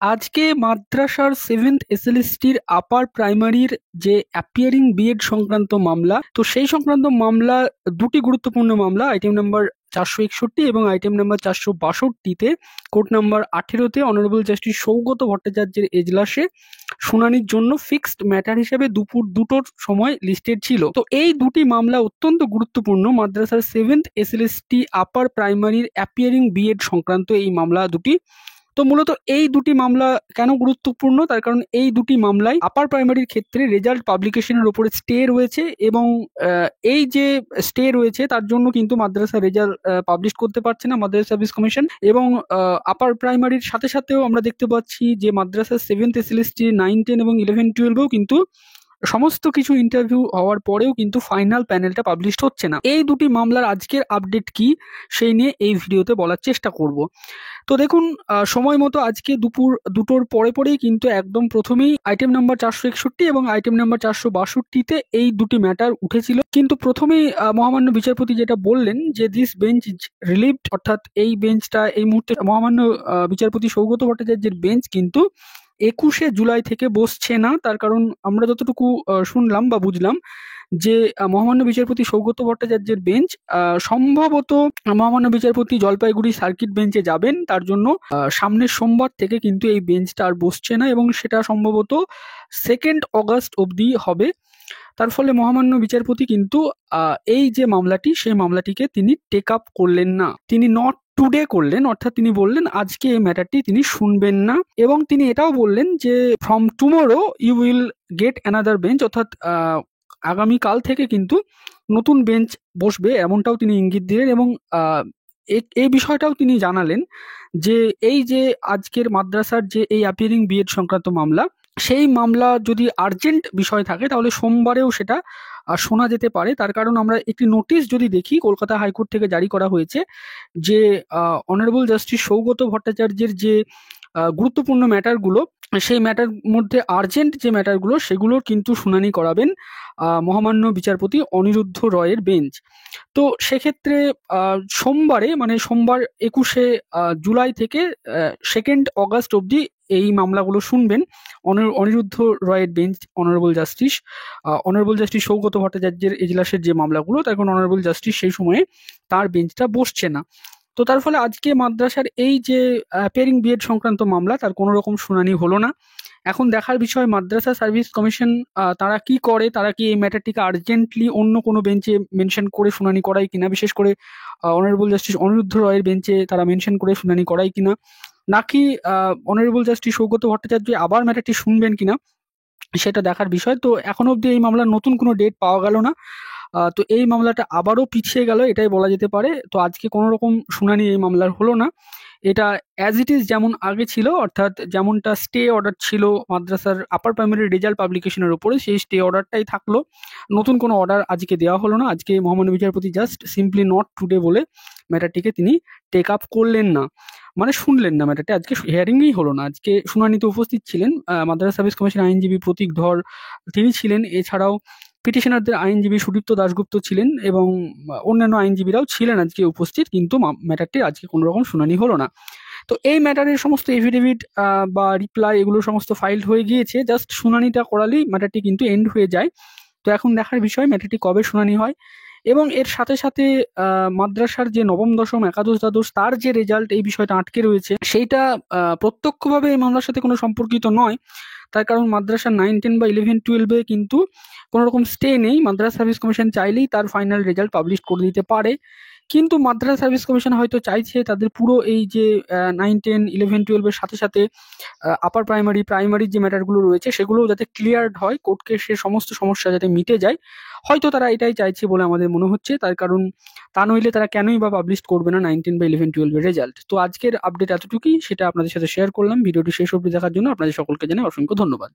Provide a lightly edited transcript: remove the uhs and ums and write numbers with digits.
আজকে মাদ্রাসার সেভেন্থ এসএলএসটির আপার প্রাইমারির যে অ্যাপিয়ারিং বিএড সংক্রান্ত মামলা, তো সেই সংক্রান্ত মামলা দুটি গুরুত্বপূর্ণ মামলা, আইটেম নাম্বার 461 এবং আইটেম নাম্বার 462-তে কোর্ট নাম্বার 18-তে অনারেবল জাস্টিস সৌগত ভট্টাচার্যের এজলাসে শুনানির জন্য ফিক্সড ম্যাটার হিসেবে দুপুর 2টোর সময় লিস্টেড ছিল। তো এই দুটি মামলা অত্যন্ত গুরুত্বপূর্ণ। মাদ্রাসার সেভেন্থ এসএলএসটি আপার প্রাইমারির অ্যাপিয়ারিং বিএড সংক্রান্ত এই মামলা দুটি। তো মূলত এই দুটি মামলা কেন গুরুত্বপূর্ণ, তার কারণ এই দুটি মামলায় আপার প্রাইমারির ক্ষেত্রে রেজাল্ট পাবলিকেশনের উপরে স্টে রয়েছে এবং এই যে স্টে রয়েছে তার জন্য কিন্তু মাদ্রাসা রেজাল্ট পাবলিশ করতে পারছে না মাদ্রাসা সার্ভিস কমিশন। এবং আপার প্রাইমারির সাথে সাথেও আমরা দেখতে পাচ্ছি যে মাদ্রাসার সেভেন্থ এসএলএসটি 9, 10 এবং 11, 12-এও কিন্তু সমস্ত কিছু ইন্টারভিউ হওয়ার পরেও কিন্তু ফাইনাল প্যানেলটা পাবলিশ হচ্ছে না। এই দুটি মামলার আজকের আপডেট কি সেই নিয়ে এই ভিডিওতে বলার চেষ্টা করব। তো দেখুন, সময় মতো আজকে দুপুর 2টোর পরেই কিন্তু একদম প্রথমেই আইটেম নাম্বার 461 এবং আইটেম নাম্বার 462-তে এই দুটি ম্যাটার উঠেছিল। কিন্তু প্রথমেই মহামান্য বিচারপতি যেটা বললেন যে দিস বেঞ্চ ইজ রিলিভড, অর্থাৎ এই বেঞ্চটা এই মুহূর্তে মহামান্য বিচারপতি সৌগত ভট্টাচার্যের বেঞ্চ কিন্তু 21শে জুলাই থেকে বসছে না। তার কারণ আমরা যতটুকু শুনলাম বা বুঝলাম যে মহামান্য বিচারপতি সৌগত ভট্টাচার্যের বেঞ্চ সম্ভবত মহামান্য বিচারপতি জলপাইগুড়ি সার্কিট বেঞ্চে যাবেন, তার জন্য সামনের সোমবার থেকে কিন্তু এই বেঞ্চটা আর বসছে না এবং সেটা সম্ভবত 2 অগস্ট অবধি হবে। তার ফলে মহামান্য বিচারপতি কিন্তু এই যে মামলাটি সেই মামলাটিকে তিনি টেক আপ করলেন না, তিনি নট টুডে করলেন, অর্থাৎ তিনি বললেন আজকে এই ম্যাটারটি তিনি শুনবেন না। এবং তিনি এটাও বললেন যে from tomorrow you will get another bench, অর্থাৎ আগামীকাল থেকে কিন্তু নতুন বেঞ্চ বসবে, এমনটাও তিনি ইঙ্গিত দিলেন। এবং এই বিষয়টাও তিনি জানালেন যে এই যে আজকের মাদ্রাসার যে এই অ্যাপিয়ারিং বিএড সংক্রান্ত মামলা, সেই মামলা যদি আর্জেন্ট বিষয় থাকে তাহলে সোমবারেও সেটা শোনা যেতে পারে। তার কারণ আমরা একটি নোটিশ যদি দেখি কলকাতা হাইকোর্ট থেকে জারি করা হয়েছে যে অনারেবল জাস্টিস সৌগত ভট্টাচার্যের যে গুরুত্বপূর্ণ ম্যাটারগুলো, সেই ম্যাটার মধ্যে আর্জেন্ট যে ম্যাটারগুলো সেগুলোর কিন্তু শুনানি করাবেন মহামান্য বিচারপতি অনিরুদ্ধ রয়ের বেঞ্চ। তো সেক্ষেত্রে সোমবারে মানে সোমবার 21শে জুলাই থেকে 2 অগস্ট অবধি এই মামলাগুলো শুনবেন অনিরুদ্ধ রয়ের বেঞ্চ। অনারেবল জাস্টিস সৌগত ভট্টাচার্যের এজলাসের যে মামলাগুলো, তার কারণ অনারেবল জাস্টিস সেই সময়ে তার বেঞ্চটা বসছে না। তো তার ফলে আজকে মাদ্রাসার এই যে অ্যাপিয়ারিং বিএড সংক্রান্ত মামলা তার কোনো রকম শুনানি হলো না। এখন দেখার বিষয় মাদ্রাসা সার্ভিস কমিশন তারা কি করে, তারা কি এই ম্যাটারটিকে আর্জেন্টলি অন্য কোনো বেঞ্চে মেনশন করে শুনানি করায় কিনা, বিশেষ করে অনারেবল জাস্টিস অনিরুদ্ধ রয়ের বেঞ্চে তারা মেনশন করে শুনানি করায় কিনা, নাকি অনারেবল জাস্টিস সৌগত ভট্টাচার্য আবার ম্যাটারটি শুনবেন কিনা সেটা দেখার বিষয়। তো এখনো অবধি এই মামলার নতুন কোনো ডেট পাওয়া গেল না। তো এই মামলাটা আবারও পিছিয়ে গেল এটাই বলা যেতে পারে। তো আজকে কোনো রকম শুনানি এই মামলার হলো না। এটা অ্যাজ ইট ইজ যেমন আগে ছিল, অর্থাৎ যেমনটা স্টে অর্ডার ছিল মাদ্রাসার আপার প্রাইমারি রেজাল্ট পাবলিকেশনের উপরে, সেই স্টে অর্ডারটাই থাকলো। নতুন কোনো অর্ডার আজকে দেওয়া হলো না। আজকে মহামান্য বিচারপতি জাস্ট সিম্পলি নট টুডে বলে ম্যাটারটিকে তিনি টেক আপ করলেন না, মানে শুনলেন না ম্যাটারটা। আজকে হিয়ারিংই হলো না। আজকে শুনানিতে উপস্থিত ছিলেন মাদ্রাসা সার্ভিস কমিশন আইনজীবী প্রতীক ধর, তিনি ছিলেন। এছাড়াও পিটিশনারদের আইনজীবী সুদীপ্ত দাশগুপ্ত ছিলেন এবং অন্যান্য আইনজীবীরাও ছিলেন আজকে উপস্থিত, কিন্তু ম্যাটারটির আজকে কোনো রকম শুনানি হলো না। তো এই ম্যাটারের সমস্ত এফিডেভিট বা রিপ্লাই এগুলো সমস্ত ফাইলড হয়ে গিয়েছে, জাস্ট শুনানিটা করালেই ম্যাটারটি কিন্তু এন্ড হয়ে যায়। তো এখন দেখার বিষয় ম্যাটারটি কবে শুনানি হয়। এবং এর সাথে সাথে মাদ্রাসার যে নবম দশম একাদশ দ্বাদশ তার যে রেজাল্ট, এই বিষয়টা আটকে রয়েছে, সেইটা প্রত্যক্ষভাবে এই মামলার সাথে কোনো সম্পর্কিত নয়। তার কারণ মাদ্রাসার 9, 10 বা 11, 12-এ কিন্তু কোনো রকম স্টে নেই। মাদ্রাসা সার্ভিস কমিশন চাইলেই তার ফাইনাল রেজাল্ট পাবলিশ করে দিতে পারে। কিন্তু মাদ্রাসা সার্ভিস কমিশন হয়তো চাইছে তাদের পুরো এই যে 9, 10, 11, 12-এর সাথে সাথে আপার প্রাইমারির যে ম্যাটারগুলো রয়েছে সেগুলোও যাতে ক্লিয়ার্ড হয়, কোর্ট কেসের সমস্ত সমস্যা যাতে মিটে যায়, হয়তো তারা এটাই চাইছে বলে আমাদের মনে হচ্ছে। তার কারণ তা নইলে তারা কেনই বা পাবলিশ করবে না 9, 10 বা 11, 12-এর রেজাল্ট। তো আজকের আপডেট এতটুকুই, সেটা আপনাদের সাথে শেয়ার করলাম। ভিডিওটি শেষ অবধি দেখার জন্য আপনাদের সকলকে জানাই অসংখ্য ধন্যবাদ।